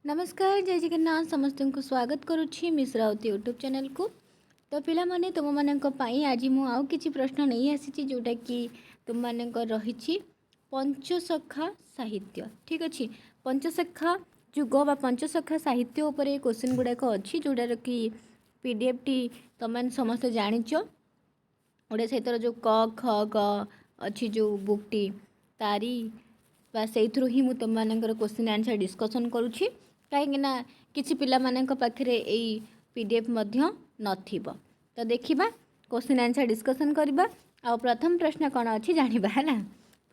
नमस्कार जय जगन्नाथ समस्त को स्वागत करुच्ची मिश्रावती यूट्यूब चैनल को। तो पिला माने तुम मानक पई आज मु आउ किछि प्रश्न नहीं आसी जोटा कि तुम मानक रही पंचसखा साहित्य। ठीक अच्छे पंचसखा जुग बा पंचसखा साहित्य उपर क्वेश्चन गुड़ाक अच्छी जोटार कि पीडीएफ टी तुम समस्त जानिच ओडिया साहित्यर जो क ख ग अच्छी जो बुकटी तारी बा से ही तुम मानकर क्वेश्चन आंसर डिस्कसन करुँची कहीं किसी पिला मानक पाखरे यही पीडीएफ नथिबो। तो देखिबा क्वेश्चन आंसर डिस्कसन करबा। आ प्रथम प्रश्न कौन अच्छी जानिबा है।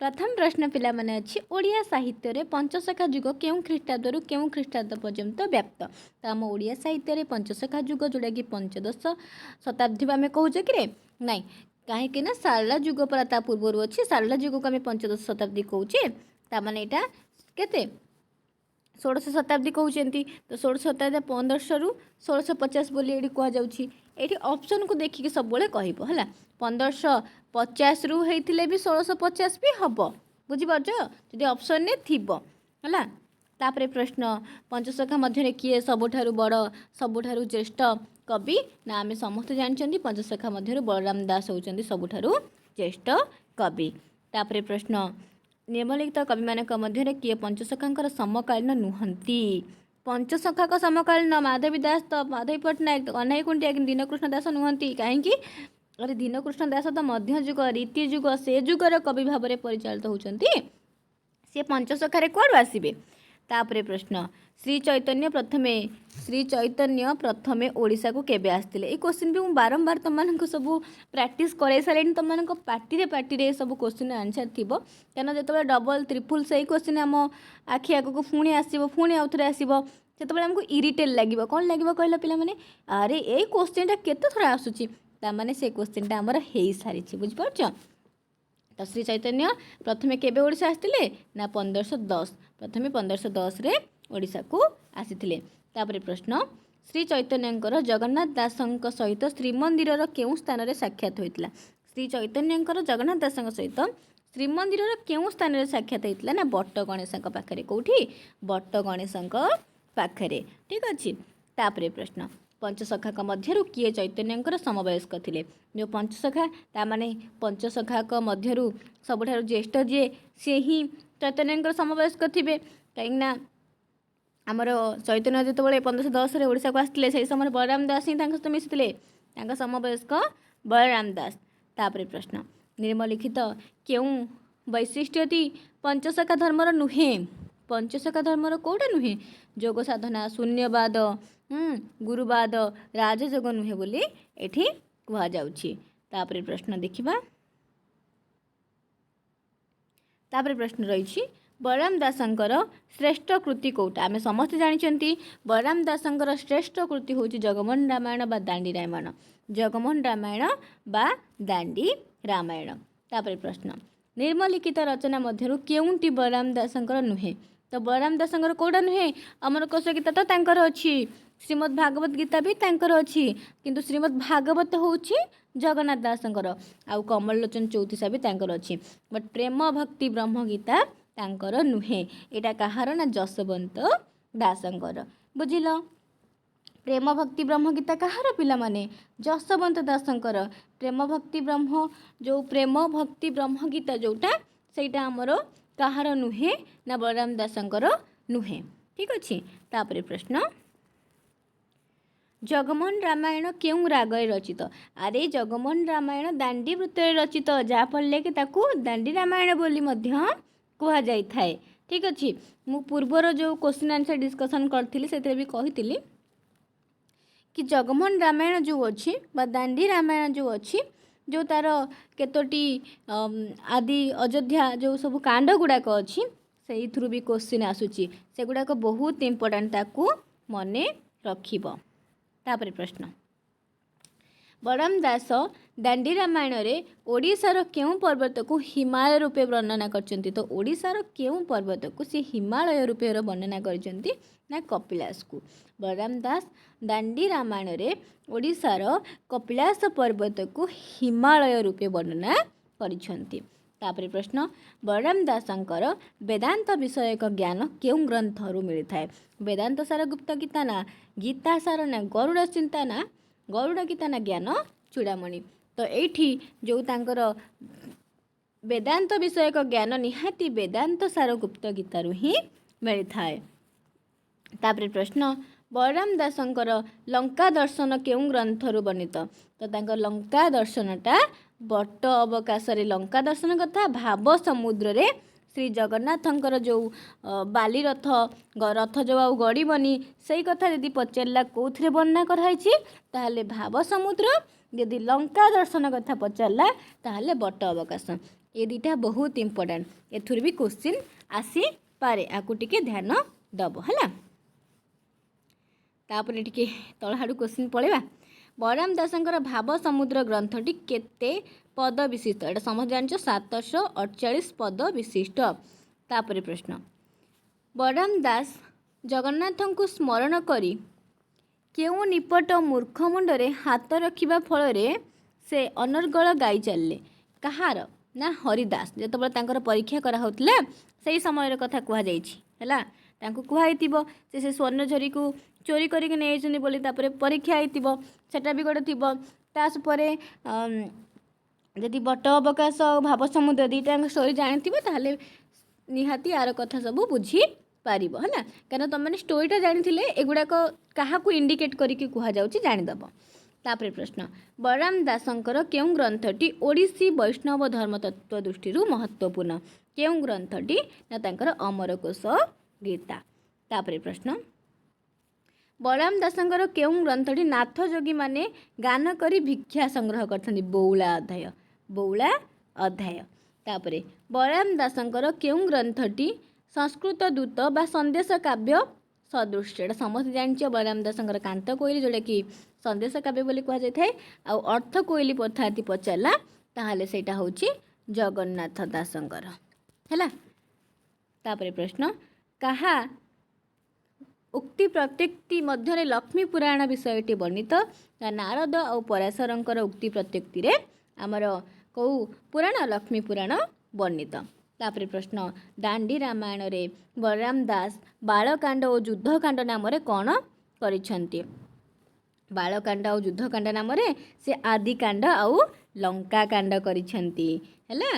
प्रथम प्रश्न पिला माने अच्छी ओडिया साहित्य रे पंचसखा जुग केउं ख्रीष्टाब्द केउं ख्रीष्टाब्द पर्यंत व्याप्त। तो आम ओडिया साहित्य रे पंचसखा जुग जोड़ा कि पंचदश शताब्दी आम कहूचे कि नाई कहीं सारला जुग पर पूर्वर अच्छी सारला जुग को आम पंचदश शताब्दी कहूचे ताने यहाँ केते 16 शताब्दी कहते। तो 16 शताब्दी 1500 रु 1650 बोली ये कहुच्छी। ये ऑप्शन को देखिए सब है 1550 रु होते भी 1650 भी हम बुझीपार जदि ऑप्शन ने थी है। तापर प्रश्न पंचसखा मध्य किए सबुठारु बड़ सबुठारु ज्येष्ठ कवि ना आम समस्त जानते पंचसखा मध्य बलराम दास होती सबुठारु ज्येष्ठ कवि। तापर प्रश्न निम्नलिखित कवि मानक मध्य किए पंचसखा समकालीन नुहति। पंचसखा का समकालीन माधवी दास तो माधवी पट्टनायक अनाई कुंटिया दीनकृष्ण दास नुहति कहीं अरे दीनकृष्ण दास तो मध्ययुग रीति जुग से जुगर कवि भाव में परिचालित होती सी पंचसखारे कौन आसवे। तापर प्रश्न श्री चैतन्य प्रथमे ओडिशा को केबे आसते। ये क्वेश्चन भी मुझे बारंबार तुम सब प्रैक्टिस कर सारे तुम पार्टी पार्टी सब क्वेश्चन आंसर थी कहीं जो डबल ट्रिपुल से क्वेश्चन आम आखि आग को पुणी आसो पुणी आउ थे आसो से आमको इरिटेट लगे कौन लगे कहल पे अरे ये क्वेश्चन केते थर आसूसी ताने से क्वेश्चन आमर हो सारी बुझीपार। तो श्री चैतन्य प्रथमे केबे ओडिशा आसते ना 1510 प्रथमे 1510 रे ओडिशा को आसीथिले। तापर प्रश्न श्री चैतन्यंकर जगन्नाथ दासंक सहित श्रीमंदिर केउं स्थान रे साक्षात होइतिला। श्री चैतन्यंकर जगन्नाथ दासंक सहित श्रीमंदिर केउं स्थान रे साक्षात होइतिला ना बट्ट गणेशंक पाखरे कोठी बट्ट गणेशंक पाखरे। ठीक अच्छे। तापर प्रश्न पंचसखा मध्य किए चैतन्यंकर समवयस्क थिले। जो पंचसखा तामाने पंचसखा मध्य सबुठारु ज्येष्ठ जी सी ही चैतन्यंकर समवयस्क थे कहीं आमर चैतन्य जो 1510 ओडिशा को आसते से समय बलराम दास ही सहित मिशिले समवयस्क बलराम दास। तापर प्रश्न निम्नलिखित केउं वैशिष्ट्यति पंचसखा धर्मर नुहे। पंचसखा धर्मर कौटा नुहे जोग साधना शून्यवाद गुरुवाद राजयोग नुहे बोली एठी कहा जाउछि। तापर प्रश्न देखिबा। तापर प्रश्न रही बलराम दासंकर श्रेष्ठ कृति कौटा। आम समस्त जानी बलराम दासंकर श्रेष्ठ कृति हूँ जगमोहन रामायण बा दांडी रामायण जगमोहन रामायण बा दांडी रामायण। तापर प्रश्न निम्नलिखित रचना मध्य केउंटी बलराम दासंकर नुहे। तो बलराम दासंकर कौटा नुहे अमर कोश गीता तो तांकर अच्छी श्रीमद् भागवत गीता भी तांकर अच्छी किंतु श्रीमद् भागवत होउछि जगन्नाथ दासंकर आउ कमल लोचन चौतीसा भी तांकर अच्छी बट प्रेम भक्ति ब्रह्म गीता तांकर नुहे। एटा कहार ना जसवंत दासंकर बुझिल। प्रेम भक्ति ब्रह्म गीता कहार पिला माने जसवंत दासंकर प्रेम भक्ति ब्रह्म जो प्रेम भक्ति ब्रह्म गीता जोटा सेटा आमर कहार नुहे ना बलराम दासंकर नुहे। ठीक अच्छे। तापर प्रश्न जगमोहन रामायण केउं रागरे रचित। अरे जगमोहन रामायण दांडी वृत्त रचित जहाँफल कि ताकू दांडी रामायण बोली मध्य कह जाई थाए। ठीक अच्छे। मु पूर्वर जो क्वेश्चन आंसर डिस्कसन करथिली सेते भी कहितिली कि जगमोहन रामायण जो अच्छी बा दांडी रामायण जो अच्छी जो तार केतोटी आदि अयोध्या जो सब कांड गुड़ाक अच्छी से थ्रु भी क्वेश्चन आसूची से गुड़ाक बहुत इंपोर्टेंट ताकू मने रखिबो। तापर प्रश्न बलराम दास दांडी रामायण रे ओडिशार केउं पर्वत को हिमालय रूपे वर्णना करचंती। तो ओडिशार केउं पर्वत को से हिमालय रूपे वर्णना करचंती ना कपिलास को। बलराम दास दांडी रामायण रे ओडिशार कपिलास पर्वत को हिमालय रूपे वर्णना करछंती। तापर प्रश्न बलराम दासंकर वेदांत विषयक ज्ञान केउं ग्रंथरू मिलता है। वेदांत सार गुप्त गीता ना, गीता सार ना, गरुड़ चिंता ना, गरुड़ गीता ना, ज्ञान चूड़ामणि। तो एठी जो तांकर वेदांत विषयक ज्ञान निहाती वेदांत सार गुप्त गीतारू ही मिलता है। तापर प्रश्न बलराम दासंकर लंका दर्शन केउं ग्रंथरू वर्णित। तो तांकर लंका दर्शनटा बट अवकाश लंका दर्शन कथा भाव समुद्र रे श्री जगन्नाथंकर जो बाली रथ रथ जो आउ गड़बनी से कथा यदि पचारा कौथे वर्णना कराई ताहले भाव समुद्र, यदि लंका दर्शन कथा पचारा ताहले बट अवकाश। ये दुटा बहुत इंपोर्टेंट, एथुर भी क्वेश्चन आसी पारे, आकु टिके ध्यान दब है। तापर टिके तलहाड़ू क्वेश्चन पड़ेगा। बलराम दासंकर भाव समुद्र ग्रंथटी केते पद विशिष्ट। एटा समझ जान 748 पद विशिष्ट। तापर प्रश्न बलराम दास जगन्नाथ को स्मरण करी केउं निपट मूर्ख मुंडरे हाथ रखिबा फल से अनर्गल गाई चलले। कहार ना हरिदास जो तांकर परीक्षा करा होतला सेही समय कथा कहा जाइछि हैला। तांको कुहाइतिबो से स्वर्ण झरी को चोरी करिक नै बोली तापर परीक्षा आइतिबो सेटा भी गोटे थिबो। तासपरे यदि बट अवकाश भाव समुद्र दुईटा स्टोरी जानिथिबो ताहले निहाती यार कथा सब बुझी पारिबो हैला। कारण तुम मैंने स्टोरीटा जानिथिले एगुड़ाक काहाकू इंडिकेट करिक कुहा जाउछि जानिदबो। तापर प्रश्न बलराम दासंकर केउं ग्रंथटी ओडिसी वैष्णव धर्म तत्व दृष्टि महत्वपूर्ण। केउं ग्रंथटी ना तांकर अमरकोश गीता। तापर प्रश्न बलराम दासंकर केउं ग्रंथटी नाथ जोगी माने गान करी भिक्षा संग्रह करथंदी। बौला अध्याय, बौला अध्याय। तापर बलराम दासंकर केउं ग्रंथटी संस्कृत दूत बा संदेश काव्य सदृश। समस्त जानिछ बलराम दासंकर कांत कोइली जोटा कि संदेश काव्य बोली कहा जाय थाए। आ अर्थ कोइली पथाती पचारला ताहले सेटा होछि जगन्नाथ दासंकर हैला। तापर प्रश्न कहा उक्ति प्रत्यक्ति मध्य लक्ष्मी पुराण विषयटी वर्णित। नारद और पराशरंकर उक्ति प्रत्यक्ति रे आमर कौ पुराण लक्ष्मी पुराण वर्णित। तापर प्रश्न दांडी रामायण रे बलराम दास बालकांड और युद्धकांड नाम रे कौन करिछंती। बालकांड और युद्धकांड नाम रे से आदिकांड और लंका कांड करिछंती हैला।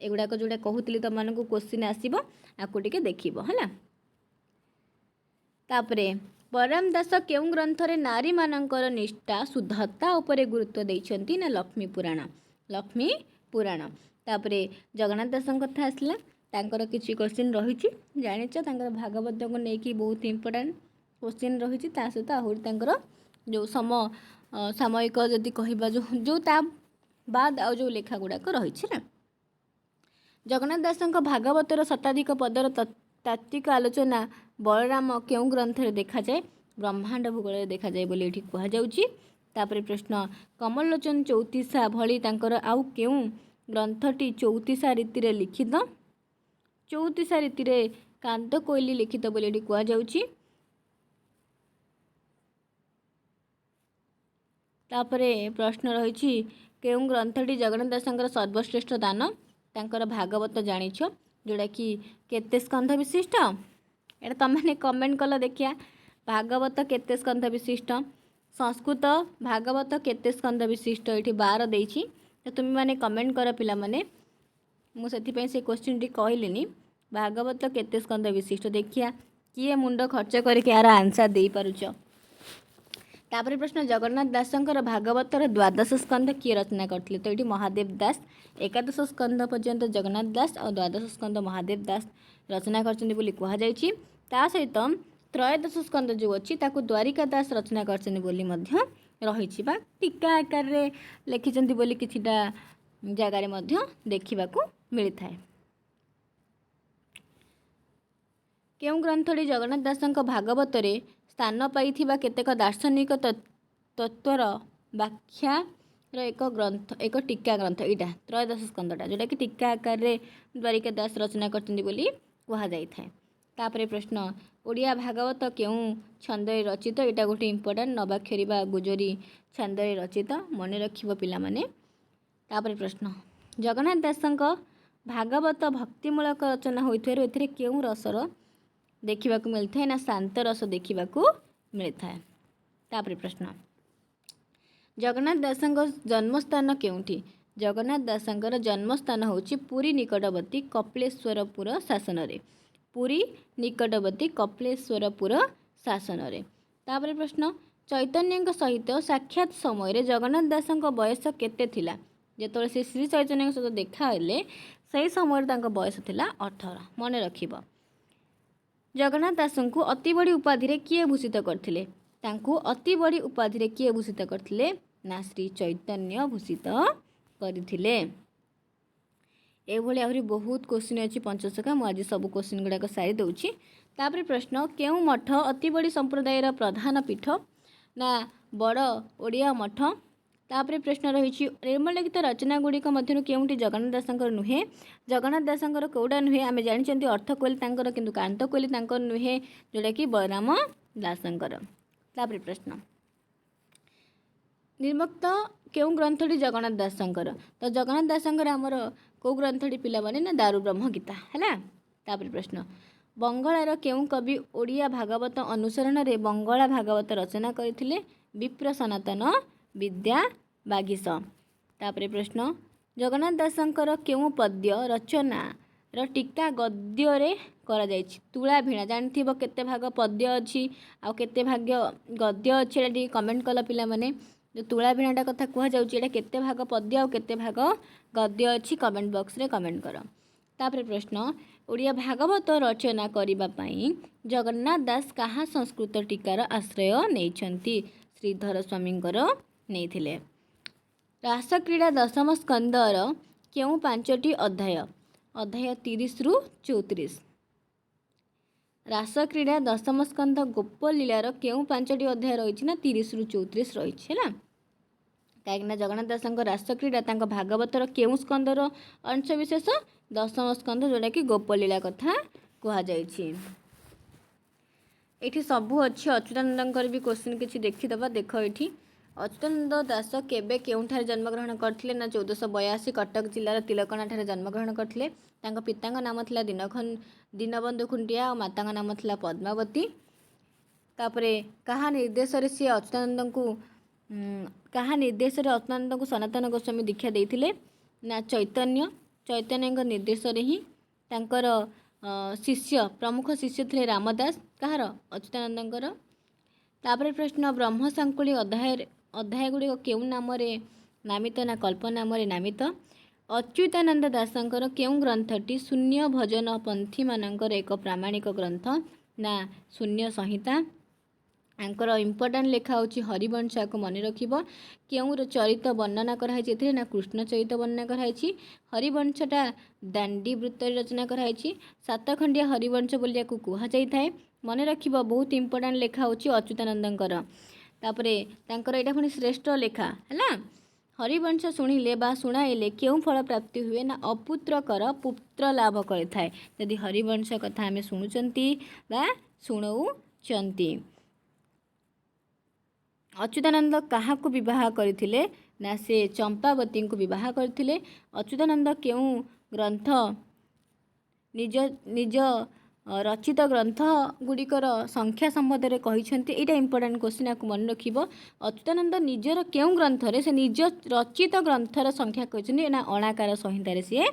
एगुड़ाक जोड़ा कहूली तुम मानक क्वेश्चन आसब आपको टिके देखिबो हैला। तापरे बलराम दास केउं ग्रंथ रे नारी मानकर निष्ठा शुद्धता उपरे गुरुत्व देइछंती ना लक्ष्मी पुराण। लक्ष्मी पुराण। तापरे जगन्नाथ दासंक कथा आसला तांकर किछि क्वेश्चन रहिछि जानिछ तांकर भागवत को नेकी बहुत इंपोर्टेंट क्वेश्चन रहिछि। ता सहित आहुरी तांकर जो सामयिक जदि कहबा जो ता बाद आ जो लेखा गुड़ाक रहिछि ना। जगन्नाथ दासंक भागवतर शताधिक पदर तात्विक आलोचना बलराम केउं ग्रंथ रे देखा जाए। ब्रह्मांड भूगोल देखा जाए बोली एठी कहा जाउछि। तापर प्रश्न कमललोचन चौतीसा भली तांकर आउ केउं ग्रंथटी चौतीसा रीति रे लिखित। चौतीसा रीति रे कांत कोइली लिखित बोली एठी कहा जाउछि। तापरे प्रश्न रहिछि केउं ग्रंथटी जगन्नाथ दासंकर सर्वश्रेष्ठ दान। तांकर भागवत जानिछ जोड़ा कि केते स्कंध विशिष्ट। एटा तुम मैंने कमेंट कल देखिया भागवत केते स्कंध विशिष्ट। संस्कृत भागवत केते स्कंध विशिष्ट ये 12 देइछि। तो तुम मैंने कमेंट कर पिला माने मुझे से क्वेश्चन टी कहलिनी भागवत केते स्कंध विशिष्ट देखिया किए मुंड खर्च करके यार आंसर दे पारुछ। तापर प्रश्न जगन्नाथ दासंकर भागवतर द्वादश स्कंध किए रचना करथिले। तो ये महादेव दास एकादश स्कंध पर्यंत जगन्नाथ दास और द्वादश स्कंध महादेव दास रचना करछन्ती बोली कहा जायछि। ता सहित त्रयोदश स्कंध जो अच्छी ताकू द्वारिका दास रचना करछन्ती बोली मध्य रहिछि बा टीका आकार रे लिखिछन्ती बोली किछिटा जगह रे मध्य देखिबाकू मिलिथाय। केउं ग्रंथटी जगन्नाथ दासंक भागवतरे स्थान पाइथिबा केतेक दार्शनिक तत्वर व्याख्या एक ग्रंथ एक टीका ग्रंथ यहाँ त्रयोदश स्कंदटा जोटा कि टीका आकार रे द्वारिका दास रचना करछन्ती बोली कहा जाय थाए। तापरे प्रश्न ओडिया भागवत केउं छंदरे रचित। एटा गोटे इंपोर्टेंट नवाक्षरी बा गुजरी छंदरे रचित मन रखिबो पिला माने। तापरे प्रश्न जगन्नाथ दासंक भागवत भक्तिमूलक रचना होइथिबारु एथिरे केउं रसर देखिबाकू मिलଥାଏ ना शांत रस देखिबाकू मिलଥାଏ। तापरे प्रश्न जगन्नाथ दासଙ୍କ जन्मस्थान केउंठी? जगन्नाथ दासଙ୍କର जन्मस्थान होची पुरी निकटवर्ती कपिलेश्वरपुर शासन रे। पुरी निकटवर्ती कपिलेश्वरपुर शासन रे। तापरे प्रश्न चैतन्य सहित साक्षात समय जगन्नाथ दासଙ୍କ बयस केते थिला? जेतोले से श्री चैतन्य सहित देखा हेले सही समय तांको बयस थिला 18। मने रखिबो जगन्नाथ दासଙ୍କୁ अति बड़ी उपाधि रे किए भूषित करथिले? तांको अति बड़ी उपाधि रे किए भूषित करथिले ना श्री चैतन्य भूषित करथिले। एभली आहुरी बहुत क्वेश्चन अछि पंचसखा मु आज सब क्वेश्चन गुडाक सारी दउछि। तापरे प्रश्न केउ मठ अति बड़ी संप्रदाय रा प्रधान पीठ ना बड़ ओडिया मठ? तापरे प्रश्न रही निर्मलिखित रचना गुड़िक मध्य केउंटी जगन्नाथ दासंकर नुहे? जगन्नाथ दासंकर कौड़ा नुहे आमे जानिचंती अर्थ कोइली तांकर किंतु कांत कोइली तांकर नुहे जोटा कि बलराम दासंकर। तापरे प्रश्न निर्मुक्त केउं ग्रंथटी जगन्नाथ दासंकर? तो जगन्नाथ दासंकर आमर को ग्रंथटी पिला माने ना दारु ब्रह्म गीता हैला। तापरे प्रश्न बंगाळार केउं कवि ओडिया भागवत अनुसरण रे बंगाला भागवत रचना करथिले? विप्र सनातन विद्या बागीश। तापरे प्रश्न जगन्नाथ दासंकर केउं पद्य रचना र टीका गद्य रे करा जायछि? तुला भिणा जानथिबो केते भाग पद्य अछि आ केते भाग गद्य अछि एटा कमेंट कला पिला माने जो तुला भिणाटा कथा कुहा जाउछि एटा केते भाग पद्य आ केते भाग गद्य अछि कमेंट बॉक्स रे कमेंट करो। तापरे प्रश्न ओडिया भागवत रचना करिबा पई जगन्नाथ दास कहा संस्कृत टीकार आश्रय नेइछंती? श्रीधर स्वामींकर नेइथिले। रास क्रीड़ा दशम स्कंदर केउं 5टी अध्याय? अध्याय 30 रु 34। रास क्रीड़ा दशम स्कंद गोप लीलार केउं 5टी अध्याय रही ना 30 रु 34 रही है। कहीं जगन्नाथ दासंक रास क्रीड़ा तांको भागवतर केउं स्कंदर अंश विशेष? दशम स्कंद जोटा कि गोपलीला कथा कुहा जायछि। एठी सबु अछि अच्युतानंदंकर भी क्वेश्चन किछि देखिदबा। देख एठी अच्युतानंद दास केबे केउंठारे जन्मग्रहण करथिले ना 1482 कटक जिल्लार तिलकना ठारे जन्मग्रहण करथिले। तांको पिताଙ୍କ नाम थिला दीनबंधु खुंटिया और माताଙ୍କ नाम थिला पद्मावती। तापरे कहा निर्देश रे से अच्युतानंद को सनातन गोस्वामी दीक्षा देइथिले ना चैतन्य निर्देश रे ही तांकर शिष्य प्रमुख शिष्य थे रामदास कहार अच्युतानंदंकर। तापरे प्रश्न ब्रह्म सांकुली अध्याय गुड़ी केउं नाम नामित ना कल्प नाम नामित? अच्युतानंद दासंकर केउं ग्रंथटी शून्य भजन पंथी मानकर एक प्रामाणिक ग्रंथ ना शून्य संहिता? आंकर इम्पोर्टाट लेखा होची हरिवंश को मन रखिबो। केउं चरित वर्णना कराई एथिरे ना कृष्ण चरित वर्णना कराई। हरिवंशटा दांडी वृत्त रचना कराई। 7 खंडिया हरिवंश बोलिया को कुहा जाई थाए मन रखिबो। बहुत इम्पोर्टाट लेखा होची अच्युतानंदंकर। तापरे तांकर एटा पुनी श्रेष्ठ लेखा हैला। हरिवंश शुणिले बा शुणाइले केउं फल प्राप्ति हुए ना अपुत्रकर पुत्र लाभ करे थाए। यदि हरिवंश कथा हमें शुणुचंती बा शुणुचंती। अच्युतानंद कहा को विवाह करथिले ना से चंपावती को विवाह करथिले। अच्युतानंद केउं ग्रंथ निज निज रचित ग्रंथ गुड़िकर संख्या संबंध में कही एटा इंपोर्टेंट क्वेश्चन आपको मन रखिबो। अच्युतानंद निजर केउं ग्रंथरे से निज रचित ग्रंथर संख्या कहते ना अणाकार संहितार सी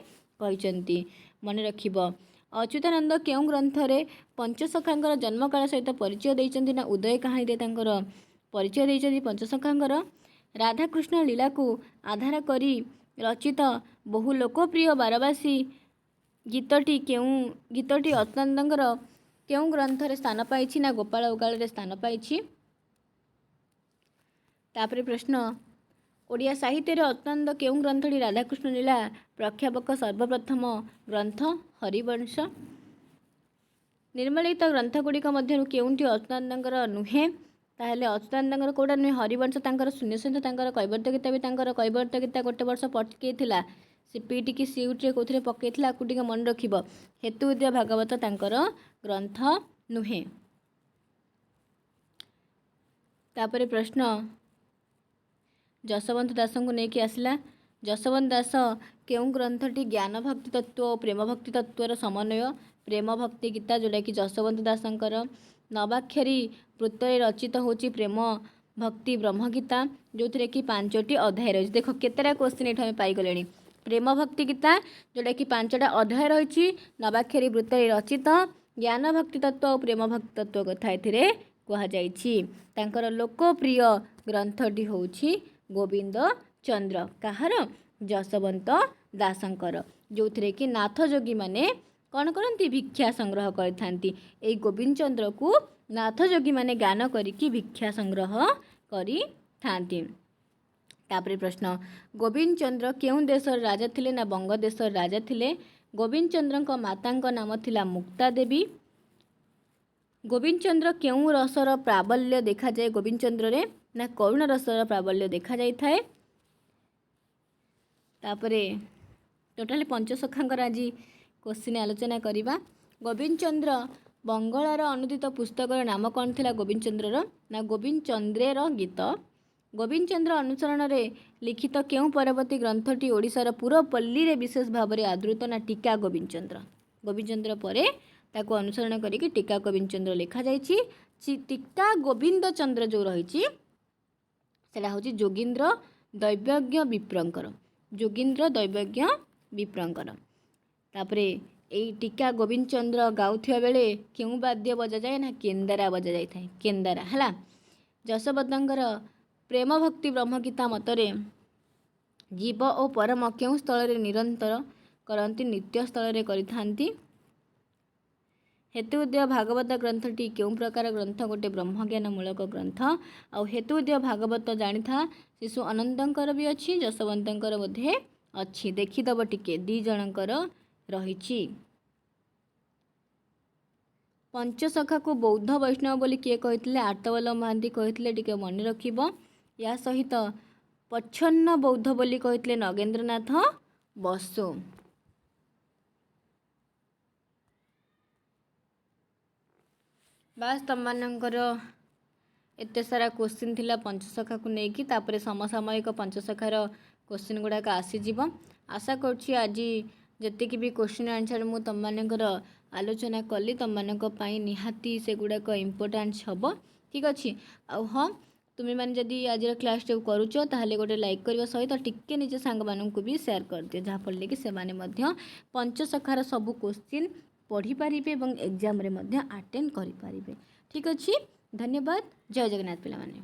कहते मन रखिबो। अच्युतानंद केउं ग्रंथरे पंचसखांकर जन्मकाल सहित परिचय देइचंती ना उदय कहानी रे तांकर परिचय देइचंती पंचसखांकर। राधाकृष्ण लीला को आधार करी रचित बहु लोकप्रिय बारवासी गीतटी अच्युतानंदंकर केउं ग्रंथरे स्थान पाइछि ना गोपाल उगाल रे स्थान पाइछि? तापरे प्रश्न ओडिया साहित्य रे अच्युतानंद केउं ग्रंथटी राधाकृष्ण लीला प्रख्यापक सर्वप्रथम ग्रंथ? हरिवंश। निर्मलित ग्रंथ गुड़िक मध्यरु केउंटी अच्युतानंदंकर नुहे? ताहले अच्युतानंदंकर कोडा नुहे हरिवंश तांकर शून्य सहित तांकर कैवर्त गीता भी तांकर कैवर्त गीता गोटे वर्ष पकेइथिला से पीटी की सीउट रे कोथरे पकेइथिला आकु टिके मन रखिबो। हेतु विद्या भागवत तांकर ग्रंथ नुहे। तापरे प्रश्न जसवंत दास को नेकी आसला। जसवंत दास କେଉଁ ଗ୍ରନ୍ଥଟି ଜ୍ଞାନ ଭକ୍ତି ତତ୍ତ୍ୱ ଓ ପ୍ରେମ ଭକ୍ତି ତତ୍ତ୍ୱର ସମନ୍ୱୟ? ପ୍ରେମ ଭକ୍ତି ଗୀତା, ଯେଉଁଟାକି ଯଶୋବନ୍ତ ଦାସଙ୍କର। ନବାକ୍ଷରୀ ବୃତ୍ତରେ ରଚିତ ହେଉଛି ପ୍ରେମ ଭକ୍ତି ବ୍ରହ୍ମଗୀତା, ଯେଉଁଥିରେ କି 5ଟି ଅଧ୍ୟାୟ ରହିଛି। ଦେଖ କେତେଟା କୋଶ୍ଚିନ୍ ଏଠୁ ଆମେ ପାଇଗଲେଣି। ପ୍ରେମ ଭକ୍ତି ଗୀତା, ଯେଉଁଟାକି 5ଟା ଅଧ୍ୟାୟ ରହିଛି, ନବାକ୍ଷରୀ ବୃତ୍ତରେ ରଚିତ, ଜ୍ଞାନ ଭକ୍ତି ତତ୍ତ୍ୱ ଓ ପ୍ରେମ ଭକ୍ତି ତତ୍ତ୍ୱ କଥା ଏଥିରେ କୁହାଯାଇଛି। ତାଙ୍କର ଲୋକପ୍ରିୟ ଗ୍ରନ୍ଥଟି ହେଉଛି ଗୋବିନ୍ଦ ଚନ୍ଦ୍ର। କାହାର? ଯଶୋବନ୍ତ ଦାସଙ୍କର, ଯେଉଁଥିରେ କି ନାଥ ଯୋଗୀମାନେ କ'ଣ କରନ୍ତି? ଭିକ୍ଷା ସଂଗ୍ରହ କରିଥାନ୍ତି। ଏଇ ଗୋବିନ୍ଦ ଚନ୍ଦ୍ରକୁ ନାଥ ଯୋଗୀମାନେ ଗାନ କରିକି ଭିକ୍ଷା ସଂଗ୍ରହ କରିଥାନ୍ତି। ତାପରେ ପ୍ରଶ୍ନ, ଗୋବିନ୍ଦ ଚନ୍ଦ୍ର କେଉଁ ଦେଶର ରାଜା ଥିଲେ? ନା ବଙ୍ଗ ଦେଶର ରାଜା ଥିଲେ। ଗୋବିନ୍ଦ ଚନ୍ଦ୍ରଙ୍କ ମାତାଙ୍କ ନାମ ଥିଲା ମୁକ୍ତା ଦେବୀ। ଗୋବିନ୍ଦ ଚନ୍ଦ୍ର କେଉଁ ରସର ପ୍ରାବଲ୍ୟ ଦେଖାଯାଏ ଗୋବିନ୍ଦ ଚନ୍ଦ୍ରରେ? ନା କରୁଣ ରସର ପ୍ରାବଲ୍ୟ ଦେଖାଯାଇଥାଏ। ତାପରେ ଟୋଟାଲି ପଞ୍ଚସଖାଙ୍କର ଆଜି କୋଶ୍ଚିନ୍ ଆଲୋଚନା କରିବା। ଗୋବିନ୍ଦ ଚନ୍ଦ୍ର ବଙ୍ଗଳାର ଅନୁଦିତ ପୁସ୍ତକର ନାମ କ'ଣ ଥିଲା ଗୋବିନ୍ଦ ଚନ୍ଦ୍ରର? ନା ଗୋବିନ୍ଦ ଚନ୍ଦ୍ରେର ଗୀତ। ଗୋବିନ୍ଦ ଚନ୍ଦ୍ର ଅନୁସରଣରେ ଲିଖିତ କେଉଁ ପରବର୍ତ୍ତୀ ଗ୍ରନ୍ଥଟି ଓଡ଼ିଶାର ପୁରପଲ୍ଲୀରେ ବିଶେଷ ଭାବରେ ଆଦୃତ? ନା ଟୀକା ଗୋବିନ୍ଦ ଚନ୍ଦ୍ର। ଗୋବିନ୍ଦ ଚନ୍ଦ୍ର ପରେ ତାକୁ ଅନୁସରଣ କରିକି ଟୀକା ଗୋବିନ୍ଦ ଚନ୍ଦ୍ର ଲେଖାଯାଇଛି। ଟୀକା ଗୋବିନ୍ଦ ଚନ୍ଦ୍ର ଯେଉଁ ରହିଛି ସେଇଟା ହେଉଛି ଯୋଗୀନ୍ଦ୍ର ଦୈବଜ୍ଞ ବିପ୍ରଙ୍କର। ଯୋଗୀନ୍ଦ୍ର ଦୈବଜ୍ଞ ବିପ୍ରଙ୍କର। ତାପରେ ଏଇ ଟୀକା ଗୋବିନ୍ଦ ଚନ୍ଦ୍ର ଗାଉଥିବା ବେଳେ କେଉଁ ବାଦ୍ୟ ବଜାଯାଏ? ନା କେନ୍ଦାରା ବଜାଯାଇଥାଏ। କେନ୍ଦାରା ହେଲା। ଯଶୋବନ୍ତଙ୍କର ପ୍ରେମ ଭକ୍ତି ବ୍ରହ୍ମଗୀତା ମତରେ ଜୀବ ଓ ପରମ କେଉଁ ସ୍ଥଳରେ ନିରନ୍ତର କରନ୍ତି? ନିତ୍ୟ ସ୍ଥଳରେ କରିଥାନ୍ତି। ହେତୁଦୟ ଭାଗବତ ଗ୍ରନ୍ଥଟି କେଉଁ ପ୍ରକାର ଗ୍ରନ୍ଥ? ଗୋଟେ ବ୍ରହ୍ମଜ୍ଞାନମୂଳକ ଗ୍ରନ୍ଥ। ଆଉ ହେତୁଦୟ ଭାଗବତ ଜାଣିଥା ଶିଶୁ ଅନନ୍ତଙ୍କର ବି ଅଛି, ଯଶୋବନ୍ତଙ୍କର ମଧ୍ୟ ଅଛି। ଦେଖିଦେବ ଟିକେ, 2 ଜଣଙ୍କର ରହିଛି। ପଞ୍ଚସଖାକୁ ବୌଦ୍ଧ ବୈଷ୍ଣବ ବୋଲି କିଏ କହିଥିଲେ? ଆର୍ତ୍ତବଲ୍ଲଭ ମହାନ୍ତି କହିଥିଲେ, ଟିକେ ମନେ ରଖିବ। ଏହା ସହିତ ପ୍ରଚ୍ଛନ୍ନ ବୌଦ୍ଧ ବୋଲି କହିଥିଲେ ନଗେନ୍ଦ୍ରନାଥ ବସୁ। ବାସ୍ ତମମାନଙ୍କର ଏତେ ସାରା କୋଶ୍ଚିନ୍ ଥିଲା ପଞ୍ଚସଖାକୁ ନେଇକି। ତାପରେ ସମସାମୟିକ ପଞ୍ଚସଖାର କୋଶ୍ଚିନ୍ ଗୁଡ଼ାକ ଆସିଯିବ। ଆଶା କରୁଛି ଆଜି ଯେତିକି ବି କୋଶ୍ଚିନ୍ ଆନ୍ସର୍ ମୁଁ ତମମାନଙ୍କର ଆଲୋଚନା କଲି ତମମାନଙ୍କ ପାଇଁ ନିହାତି ସେଗୁଡ଼ାକ ଇମ୍ପୋର୍ଟାନ୍ସ ହେବ। ଠିକ୍ ଅଛି। ଆଉ ହଁ, ତୁମେମାନେ ଯଦି ଆଜିର କ୍ଲାସ୍ଟାକୁ କରୁଛ ତାହେଲେ ଗୋଟେ ଲାଇକ୍ କରିବା ସହିତ ଟିକେ ନିଜ ସାଙ୍ଗମାନଙ୍କୁ ବି ସେୟାର କରିଦିଅ, ଯାହାଫଳରେ କି ସେମାନେ ମଧ୍ୟ ପଞ୍ଚସଖାର ସବୁ କୋଶ୍ଚିନ୍ ପଢ଼ିପାରିବେ ଏବଂ ଏକ୍ଜାମ୍ରେ ମଧ୍ୟ ଆଟେଣ୍ଡ କରିପାରିବେ। ଠିକ୍ ଅଛି। ଧନ୍ୟବାଦ। ଜୟ ଜଗନ୍ନାଥ ପିଲାମାନେ।